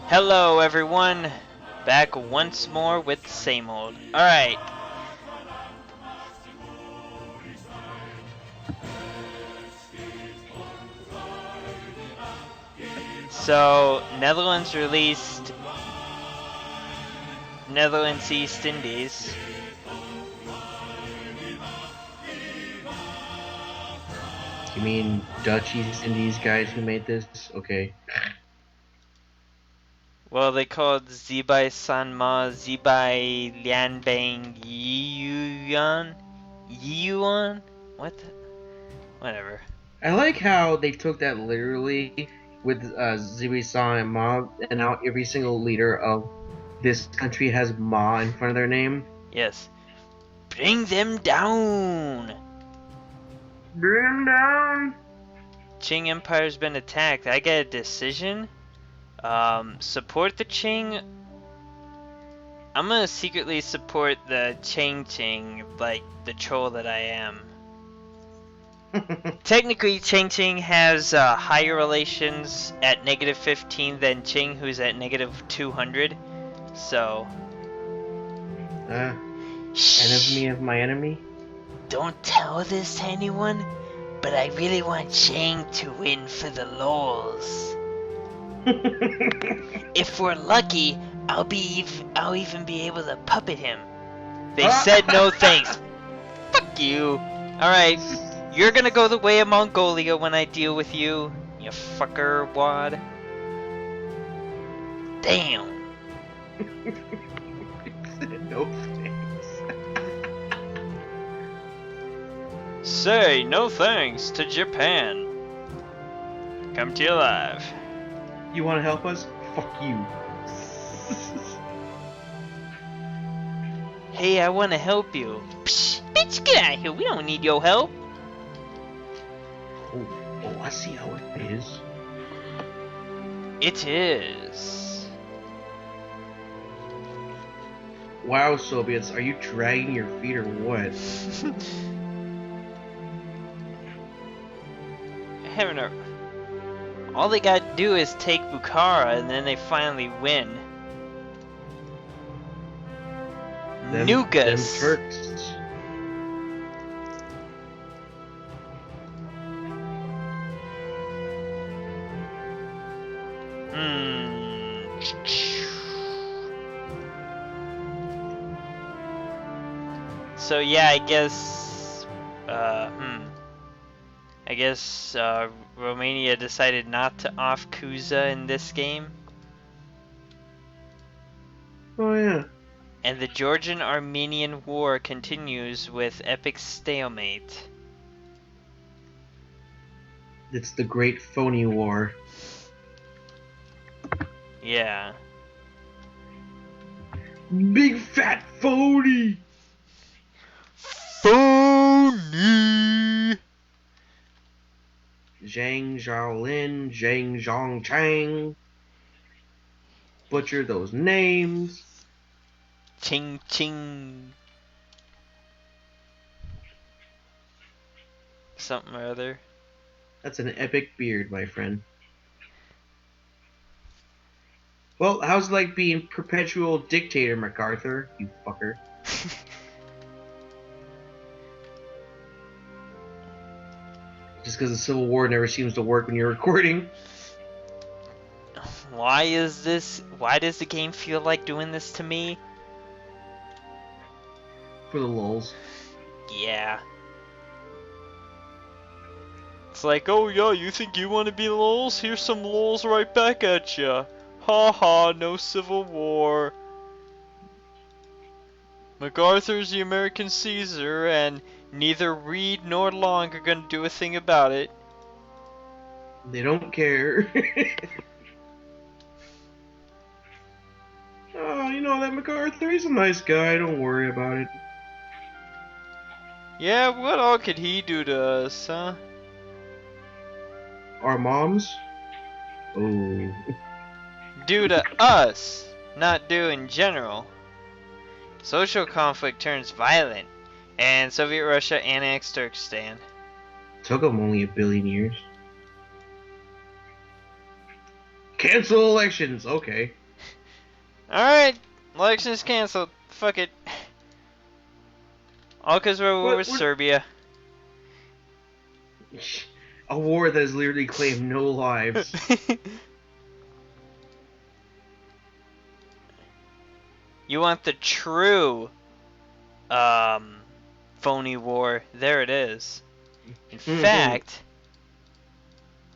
Hello everyone, back once more with the same old. Alright, so Netherlands released Netherlands East Indies. You mean Dutch East Indies guys who made this? Okay. Well, they called Zibai Sanma Zibai Lianbang Yiyuan? What? Whatever. I like how they took that literally with Zibi-san and Ma, and now every single leader of this country has Ma in front of their name. Yes. Bring them down! Bring him down! Qing Empire's been attacked. I get a decision. Support the Qing. I'm gonna secretly support the Ching, like the troll that I am. Technically, Ching has higher relations at -15 than Qing, who's at -200. So. Enemy of my enemy? Don't tell this to anyone, but I really want Qing to win for the lols. If we're lucky, I'll even be able to puppet him. They said no thanks. Fuck you. Alright, you're gonna go the way of Mongolia when I deal with you, you fucker wad. Damn. No thanks. Say no thanks to Japan. Come to you live. You want to help us? Fuck you. Hey, I want to help you. Psh, bitch, get out of here. We don't need your help. Oh, I see how it is. It is. Wow, Soviets, are you dragging your feet or what? All they gotta do is take Bukhara and then they finally win. Nugas. Them Turks. So yeah, I guess Romania decided not to off Kuza in this game. Oh yeah. And the Georgian-Armenian War continues with epic stalemate. It's the Great Phony War. Yeah. Big fat phony! Phony! Zhang Zhaolin, Zhang Zhongchang. Butcher those names. Ching ching. Something or other. That's an epic beard, my friend. Well, how's it like being perpetual dictator, MacArthur? You fucker. Just because the Civil War never seems to work when you're recording. Why does the game feel like doing this to me? For the lulz. Yeah. It's like, oh yeah, you think you want to be lols? Here's some lols right back at ya. Ha ha, no Civil War. MacArthur's the American Caesar, and neither Reed nor Long are gonna do a thing about it. They don't care. Oh, you know that MacArthur? He's a nice guy. Don't worry about it. Yeah, what all could he do to us, huh? Our moms? Oh. Do to us, not do in general. Social conflict turns violent, and Soviet Russia annexed Turkestan. Took them only 1 billion years. Cancel elections, okay. Alright, election's canceled. Fuck it. All because we're with Serbia. A war that has literally claimed no lives. You want the true, phony war. There it is. In fact,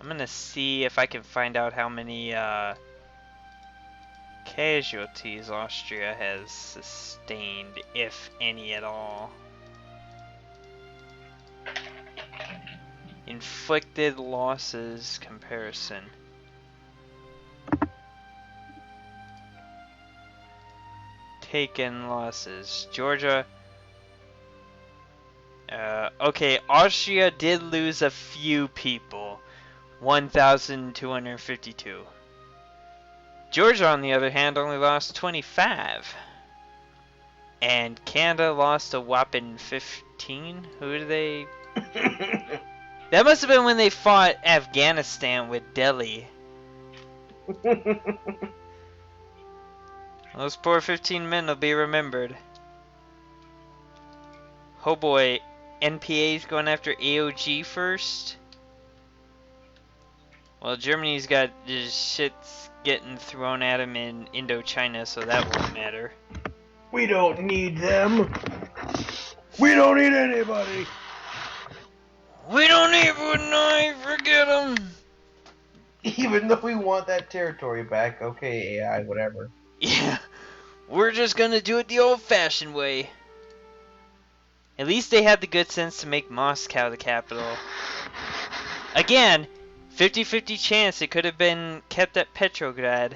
I'm gonna see if I can find out how many, casualties Austria has sustained, if any at all. Inflicted losses comparison. Taken losses. Georgia. Okay, Austria did lose a few people. 1,252. Georgia, on the other hand, only lost 25. And Canada lost a whopping 15. Who did they... That must have been when they fought Afghanistan with Delhi. Those poor 15 men will be remembered. Oh boy, NPA's going after AOG first? Well, Germany's got just shit's getting thrown at him in Indochina, so that won't matter. We don't need them. We don't need anybody. We don't even know, forget them. Even though we want that territory back, okay, AI, whatever. Yeah, we're just gonna do it the old-fashioned way. At least they had the good sense to make Moscow the capital. Again, 50-50 chance it could have been kept at Petrograd.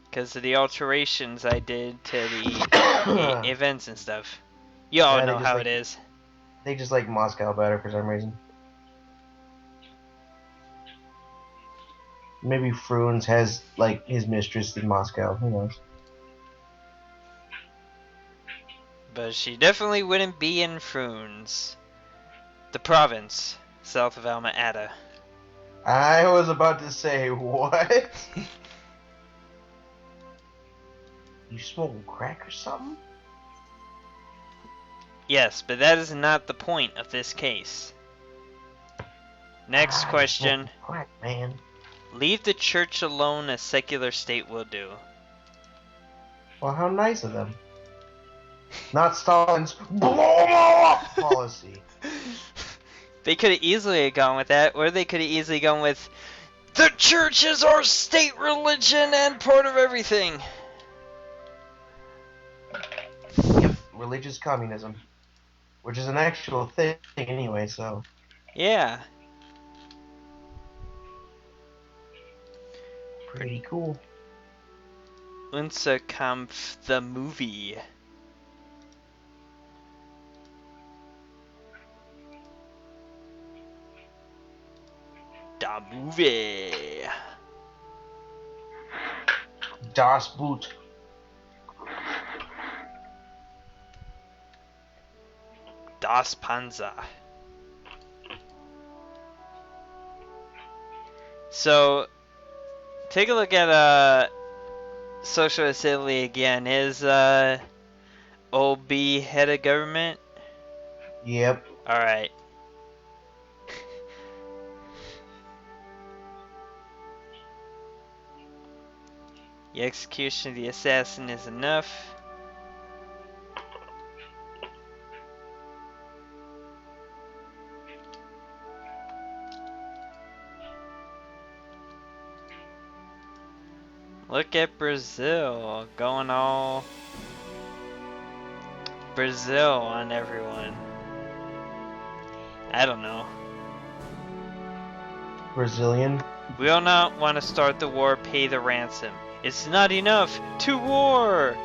Because of the alterations I did to the events and stuff. You all know how it is. They just like Moscow better for some reason. Maybe Fruins has, like, his mistress in Moscow. Who knows? But she definitely wouldn't be in Fruins. The province, south of Alma-Ata. I was about to say, what? You smoking crack or something? Yes, but that is not the point of this case. Next question. Crack, man. Leave the church alone, a secular state will do. Well, how nice of them. Not Stalin's blow them all up policy. They could have easily gone with that, or they could have easily gone with, the church is our state religion and part of everything. Yep, religious communism. Which is an actual thing anyway, so. Yeah. Pretty cool. Unser Kampf, the movie. Da movie. Das Boot. Das Panzer. So, take a look at Socialist Italy again. Is OB head of government? Yep. Alright. The execution of the assassin is enough. Look at Brazil going all Brazil on everyone. I don't know. Brazilian. We will not want to start the war, pay the ransom. It's not enough. To war!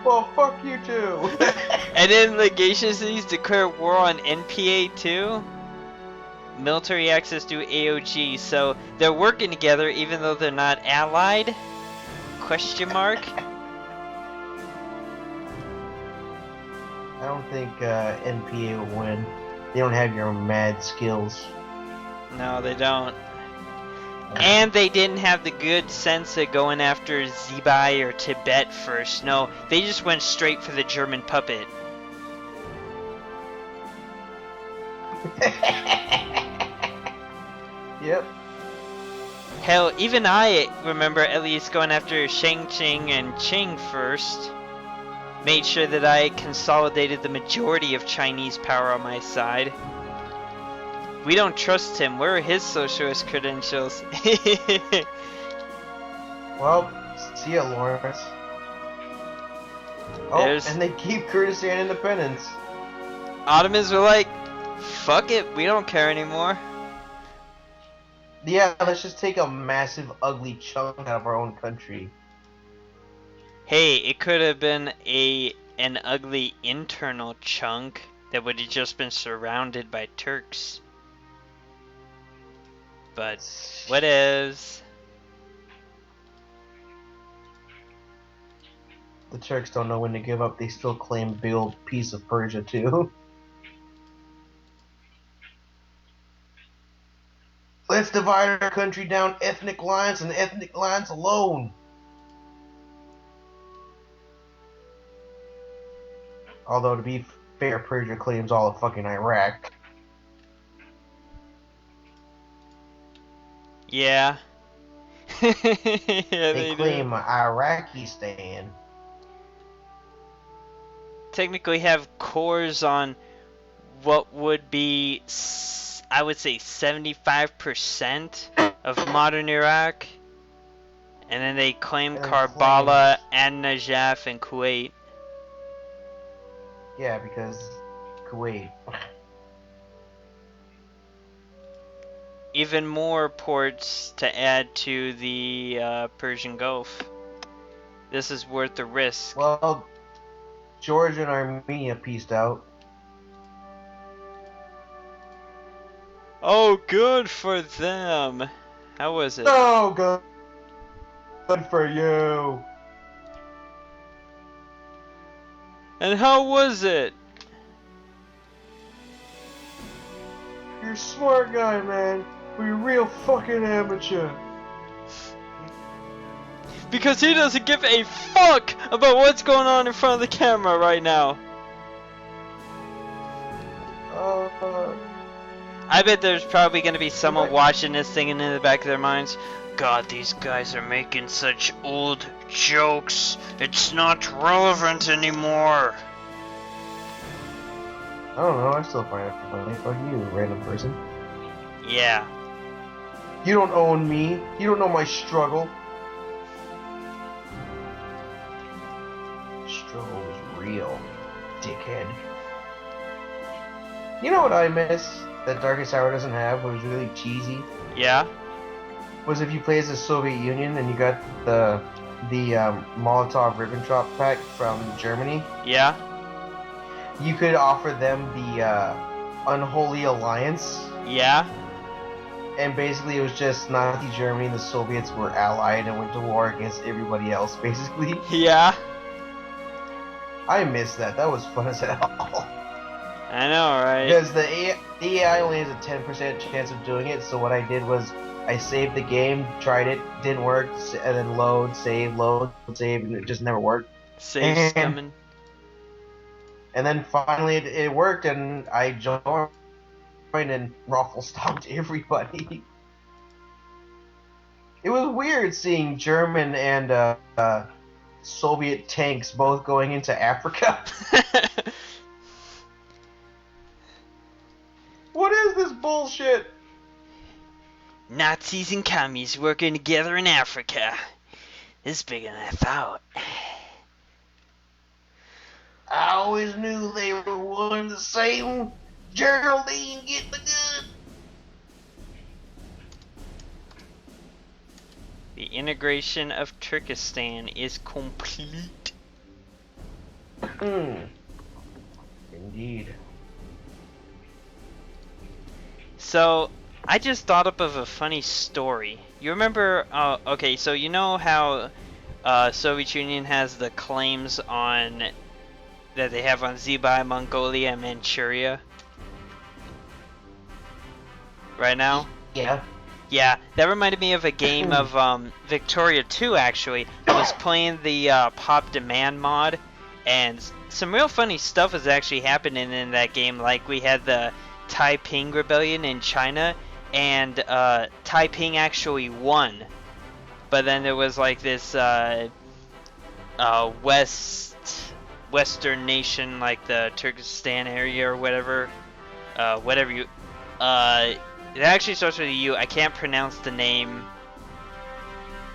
Well, fuck you too. And then legation cities declare war on NPA too? Military access to AOG, so they're working together even though they're not allied? Question mark? I don't think NPA will win. They don't have your mad skills. No, they don't. And they didn't have the good sense of going after Zibai or Tibet first. No, they just went straight for the German puppet. Yep. Hell, even I remember at least going after Shang Qing and Qing first. Made sure that I consolidated the majority of Chinese power on my side. We don't trust him. Where are his socialist credentials? Well, see ya, Lawrence. Oh, and they keep Kurdistan independence. Ottomans were like, fuck it, we don't care anymore. Yeah, let's just take a massive, ugly chunk out of our own country. Hey, it could have been an ugly internal chunk that would have just been surrounded by Turks. But what is? The Turks don't know when to give up. They still claim a big old piece of Persia too. Let's divide our country down ethnic lines and ethnic lines alone. Although, to be fair, Persia claims all of fucking Iraq. Yeah. Yeah, they claim do. Iraqistan. Technically have cores on what would be, I would say, 75% of modern Iraq. And then they claim Karbala and Najaf and Kuwait. Yeah, because Kuwait. Even more ports to add to the Persian Gulf. This is worth the risk. Well, Georgia and Armenia pieced out. Oh, good for them. How was it? Oh, good for you. And how was it? You're a smart guy, man. But you're a real fucking amateur. Because he doesn't give a fuck about what's going on in front of the camera right now. I bet there's probably going to be someone watching this thinking in the back of their minds, God, these guys are making such old jokes. It's not relevant anymore. I don't know, I still find it funny. Fuck you, random person. Yeah. You don't own me. You don't know my struggle. Struggle was real, dickhead. You know what I miss that Darkest Hour doesn't have, what was really cheesy? Yeah? Was if you play as the Soviet Union and you got the Molotov-Ribbentrop pack from Germany. Yeah? You could offer them the Unholy Alliance. Yeah? And basically it was just Nazi Germany and the Soviets were allied and went to war against everybody else, basically. Yeah? I miss that. That was fun as hell. I know, right? Because the AI only has a 10% chance of doing it, so what I did was I saved the game, tried it, didn't work, and then load, save, and it just never worked. Save's coming. And then finally it worked, and I joined and Ruffle stomped everybody. It was weird seeing German and Soviet tanks both going into Africa. What is this bullshit? Nazis and commies working together in Africa. This is bigger than I thought. I always knew they were one and the same. Geraldine, get the gun. The integration of Turkestan is complete. Indeed. So, I just thought up of a funny story. You remember, okay, so you know how Soviet Union has the claims on, that they have on Zibai, Mongolia, and Manchuria? Right now? Yeah. Yeah, that reminded me of a game of Victoria 2, actually. I was playing the Pop Demand mod, and some real funny stuff was actually happening in that game. Like, we had the Taiping Rebellion in China, and Taiping actually won. But then there was like this western nation, like the Turkestan area or whatever, whatever you, it actually starts with a U. I can't pronounce the name.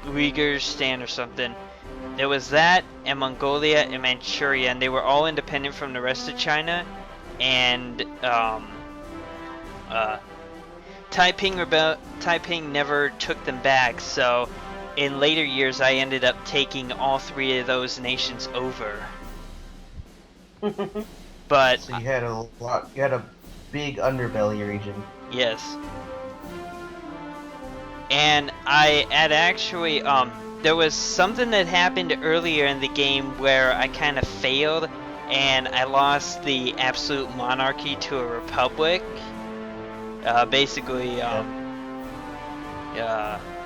Uyghur or something. There was that, and Mongolia and Manchuria, and they were all independent from the rest of China. And Taiping never took them back. So in later years, I ended up taking all three of those nations over. But so you had a lot. You had a big underbelly region. yes. And I had actually, there was something that happened earlier in the game where I kind of failed, and I lost the absolute monarchy to a republic. Basically,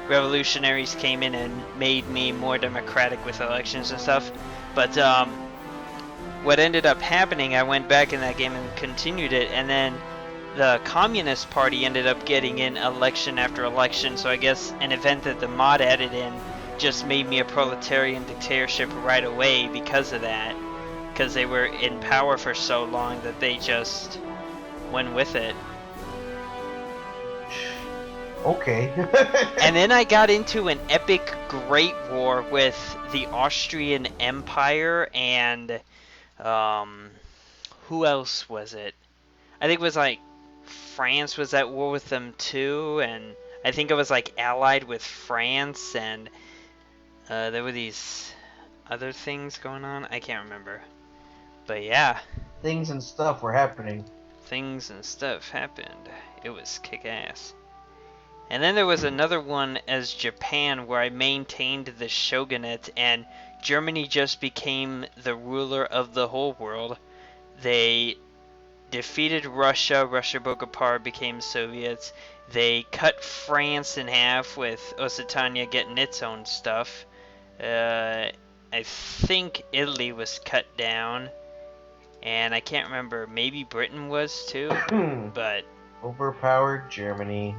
revolutionaries came in and made me more democratic with elections and stuff. But what ended up happening, I went back in that game and continued it, and then the Communist Party ended up getting in election after election, so I guess an event that the mod added in just made me a proletarian dictatorship right away because of that. Because they were in power for so long that they just went with it. Okay. And then I got into an epic great war with the Austrian Empire and who else was it? I think it was like France was at war with them too, and I think it was like allied with France, and there were these other things going on. I can't remember. But yeah. Things and stuff were happening. Things and stuff happened. It was kick-ass. And then there was another one as Japan where I maintained the shogunate and Germany just became the ruler of the whole world. They defeated Russia. Russia broke apart, became Soviets. They cut France in half with Occitania getting its own stuff. I think Italy was cut down. And I can't remember, maybe Britain was too, but... Overpowered Germany.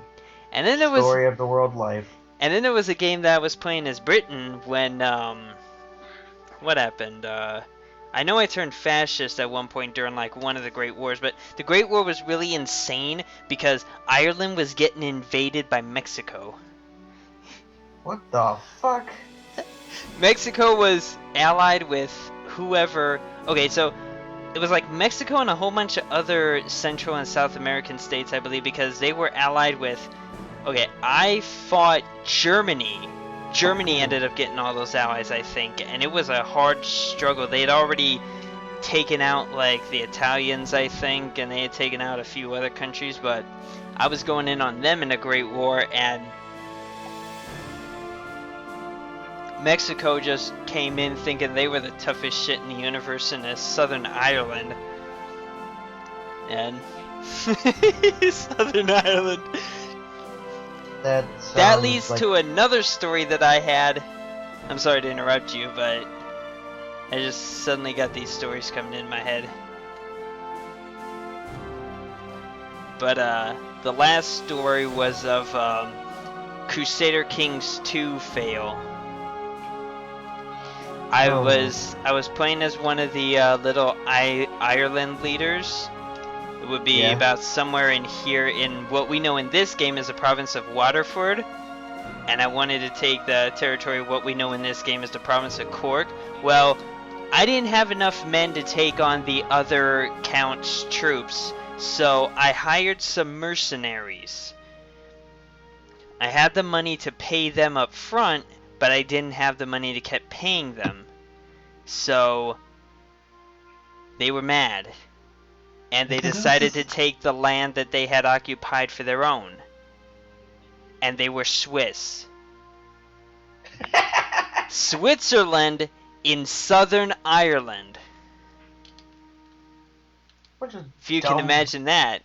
And then there was... Story of the world life. And then there was a game that I was playing as Britain when, what happened? I know I turned fascist at one point during, like, one of the Great Wars, but the Great War was really insane because Ireland was getting invaded by Mexico. What the fuck? Mexico was allied with whoever... Okay, so it was like Mexico and a whole bunch of other Central and South American states, I believe, because they were allied with... Okay, I fought Germany. Germany ended up getting all those allies, I think, and it was a hard struggle. They had already taken out, like, the Italians, I think, and they had taken out a few other countries, but I was going in on them in a Great War, and Mexico just came in thinking they were the toughest shit in the universe in Southern Ireland. And Southern Ireland. That leads like... to another story that I had. I'm sorry to interrupt you, but I just suddenly got these stories coming in my head. But the last story was of Crusader Kings 2 fail. I was playing as one of the little Ireland leaders. It would be about somewhere in here in what we know in this game is the province of Waterford. And I wanted to take the territory of what we know in this game is the province of Cork. Well, I didn't have enough men to take on the other count's troops, so I hired some mercenaries. I had the money to pay them up front, but I didn't have the money to keep paying them. So they were mad. And they decided to take the land that they had occupied for their own. And they were Swiss. Switzerland in Southern Ireland. If you can imagine that.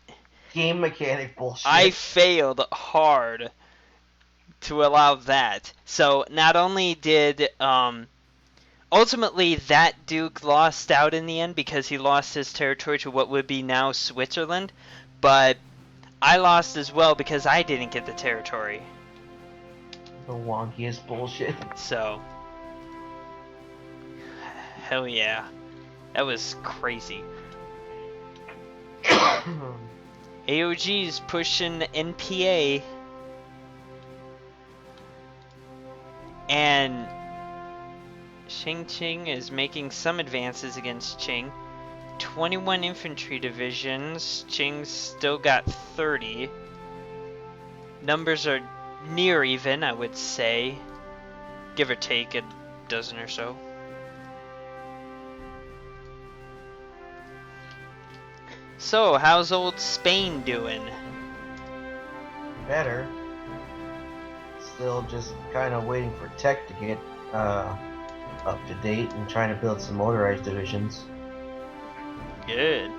Game mechanic bullshit. I failed hard. to allow that. So not only did ultimately that duke lost out in the end because he lost his territory to what would be now Switzerland, but I lost as well because I didn't get the territory. The wonkiest bullshit. So hell yeah. That was crazy. AOG's pushing NPA. And Qing is making some advances against Qing. 21 infantry divisions. Qing's still got 30. Numbers are near even, I would say. Give or take a dozen or so. So, how's old Spain doing? Better. Still just kind of waiting for tech to get up to date and trying to build some motorized divisions. Good.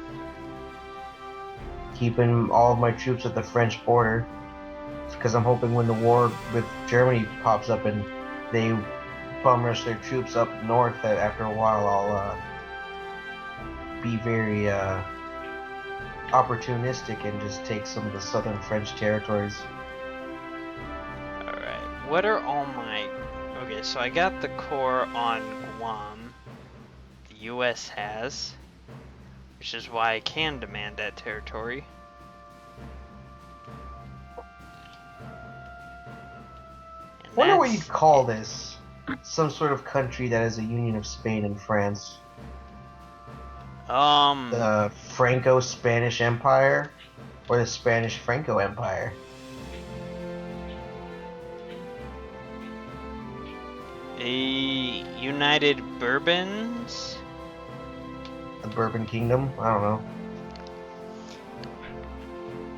Keeping all of my troops at the French border because I'm hoping when the war with Germany pops up and they bum rush their troops up north, that after a while I'll be very opportunistic and just take some of the southern French territories. Alright, what are all my... Okay, so I got the core on Guam. The US has. Which is why I can demand that territory. And Wonder what that's- you'd call this. Some sort of country that is a union of Spain and France. The Franco-Spanish Empire? Or the Spanish-Franco Empire? A United Bourbons? The Bourbon Kingdom? I don't know.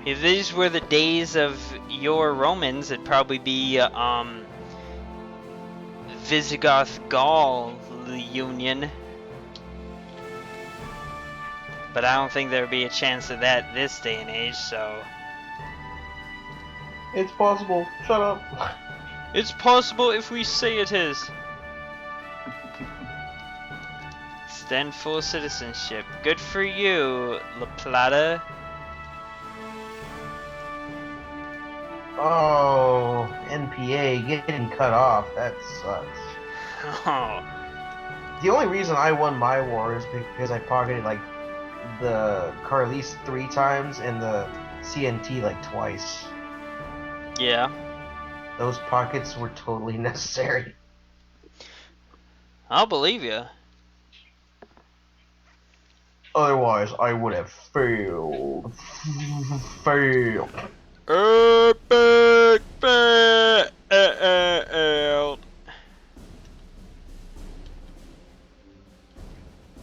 If these were the days of your Romans, it'd probably be Visigoth Gaul Union. But I don't think there'd be a chance of that this day and age, so... It's possible. Shut up. It's possible if we say it is. Extend full citizenship. Good for you, La Plata. Oh, NPA getting cut off. That sucks. Oh, The only reason I won my war is because I pocketed like the Carlise 3 times and the CNT like twice. yeah. Those pockets were totally necessary. I'll believe you. Otherwise, I would have failed. Failed. Epic fail.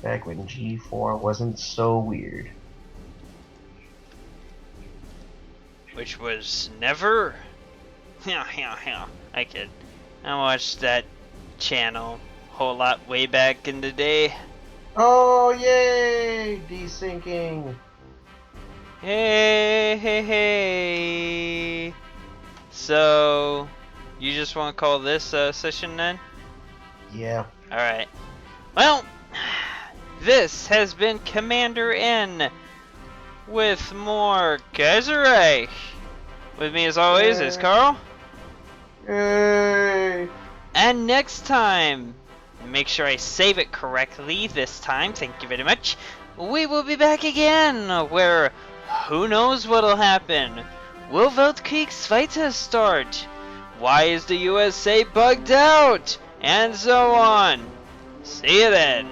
Back when G4 wasn't so weird. Which was never. Yeah. I kid. I watched that channel a whole lot way back in the day. Oh, yay! Desyncing. Hey. So, you just want to call this a session then? Yeah. Alright. Well, this has been Commander N with more Kaiserreich. With me as always is Carl. Yay! And next time, make sure I save it correctly this time, thank you very much. We will be back again, where who knows what'll happen. Will Weltkriegsweite start? Why is the USA bugged out? And so on. See you then.